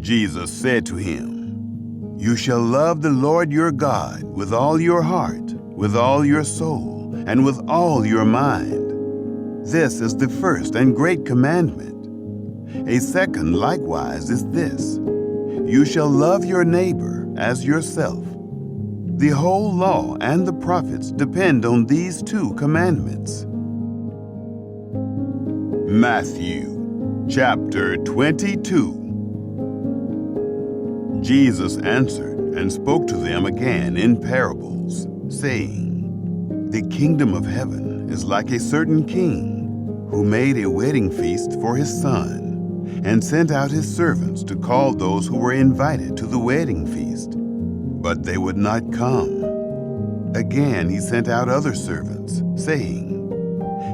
Jesus said to him, "You shall love the Lord your God with all your heart, with all your soul, and with all your mind. This is the first and great commandment. A second likewise is this: you shall love your neighbor as yourself. The whole law and the prophets depend on these two commandments." Matthew chapter 22. Jesus answered and spoke to them again in parables, saying, "The kingdom of heaven is like a certain king who made a wedding feast for his son, and sent out his servants to call those who were invited to the wedding feast. But they would not come. Again he sent out other servants, saying,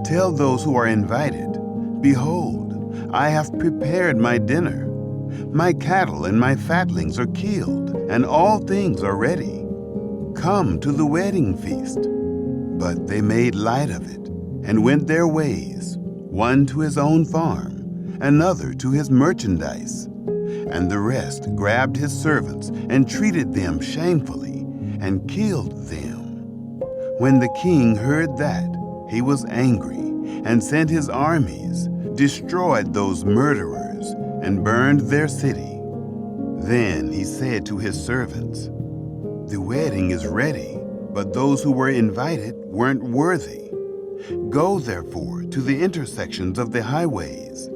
'Tell those who are invited, behold, I have prepared my dinner. My cattle and my fatlings are killed, and all things are ready. Come to the wedding feast.' But they made light of it, and went their ways, one to his own farm, another to his merchandise, and the rest grabbed his servants and treated them shamefully and killed them. When the king heard that, he was angry and sent his armies, destroyed those murderers, and burned their city. Then he said to his servants, 'The wedding is ready, but those who were invited weren't worthy. Go therefore to the intersections of the highways,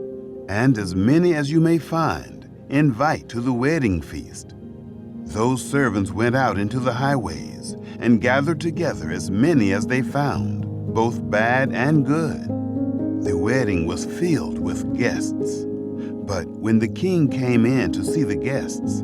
and as many as you may find, invite to the wedding feast.' Those servants went out into the highways and gathered together as many as they found, both bad and good. The wedding was filled with guests. But when the king came in to see the guests,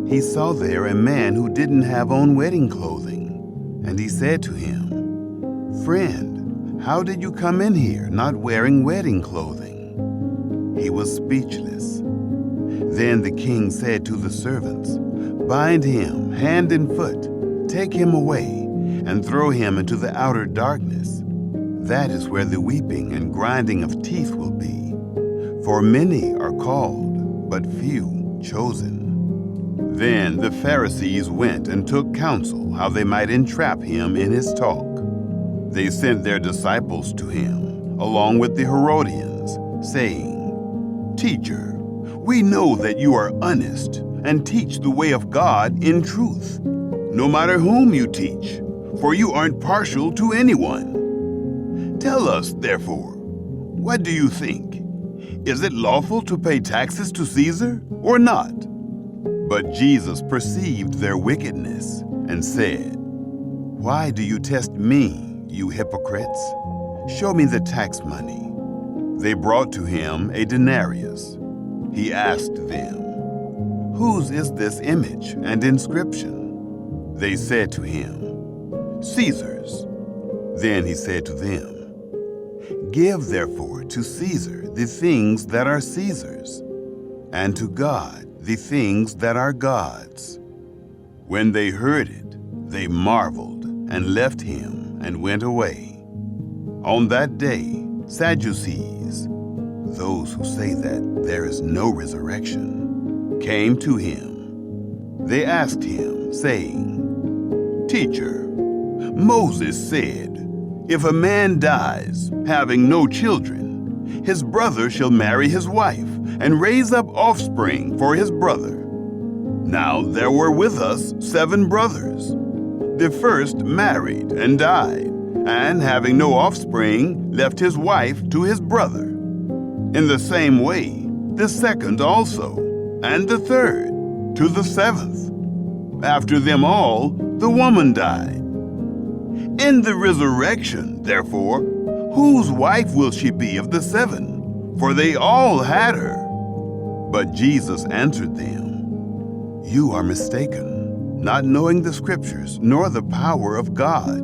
he saw there a man who didn't have on wedding clothing. And he said to him, 'Friend, how did you come in here not wearing wedding clothing?' He was speechless. Then the king said to the servants, 'Bind him hand and foot, take him away, and throw him into the outer darkness. That is where the weeping and grinding of teeth will be. For many are called, but few chosen.' Then the Pharisees went and took counsel how they might entrap him in his talk. They sent their disciples to him, along with the Herodians, saying, 'Teacher, we know that you are honest and teach the way of God in truth, no matter whom you teach, for you aren't partial to anyone. Tell us, therefore, what do you think? Is it lawful to pay taxes to Caesar or not?' But Jesus perceived their wickedness and said, 'Why do you test me, you hypocrites? Show me the tax money.' They brought to him a denarius. He asked them, 'Whose is this image and inscription?' They said to him, 'Caesar's.' Then he said to them, 'Give therefore to Caesar the things that are Caesar's, and to God the things that are God's.' When they heard it, they marveled and left him and went away. On that day, Sadducees, those who say that there is no resurrection, came to him. They asked him, saying, 'Teacher, Moses said, if a man dies, having no children, his brother shall marry his wife and raise up offspring for his brother. Now there were with us 7 brothers. The first married and died, and having no offspring, left his wife to his brother. In the same way, the second also, and the third, to the 7th. After them all, the woman died. In the resurrection, therefore, whose wife will she be of the 7? For they all had her.' But Jesus answered them, 'You are mistaken, not knowing the Scriptures nor the power of God.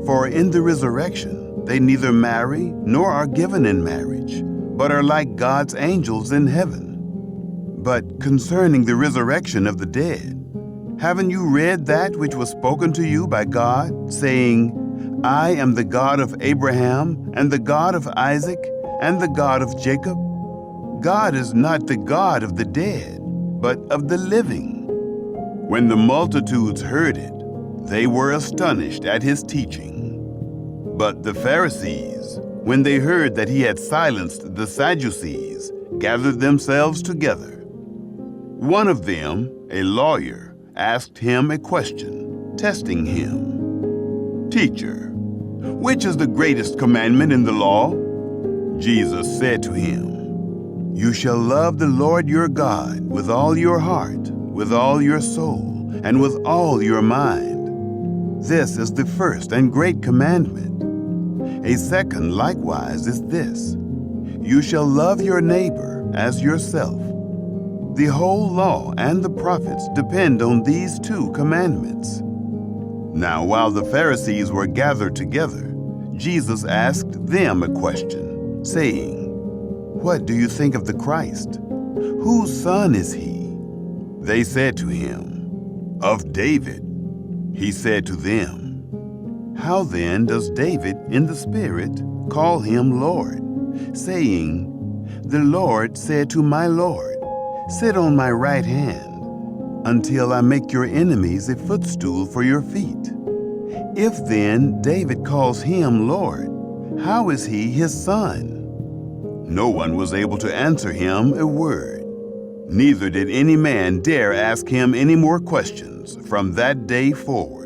For in the resurrection they neither marry nor are given in marriage, but are like God's angels in heaven. But concerning the resurrection of the dead, haven't you read that which was spoken to you by God, saying, I am the God of Abraham, and the God of Isaac, and the God of Jacob? God is not the God of the dead, but of the living. When the multitudes heard it, they were astonished at his teaching. But the Pharisees, when they heard that he had silenced the Sadducees, gathered themselves together. One of them, a lawyer, asked him a question, testing him. "Teacher, which is the greatest commandment in the law?" Jesus said to him, "You shall love the Lord your God with all your heart, with all your soul, and with all your mind. This is the first and great commandment. A second likewise is this: you shall love your neighbor as yourself. The whole law and the prophets depend on these two commandments." Now, while the Pharisees were gathered together, Jesus asked them a question, saying, "What do you think of the Christ? Whose son is he?" They said to him, "Of David." He said to them, "How then does David in the Spirit call him Lord, saying, 'The Lord said to my Lord, sit on my right hand, until I make your enemies a footstool for your feet'? If then David calls him Lord, how is he his son?" No one was able to answer him a word. Neither did any man dare ask him any more questions from that day forward.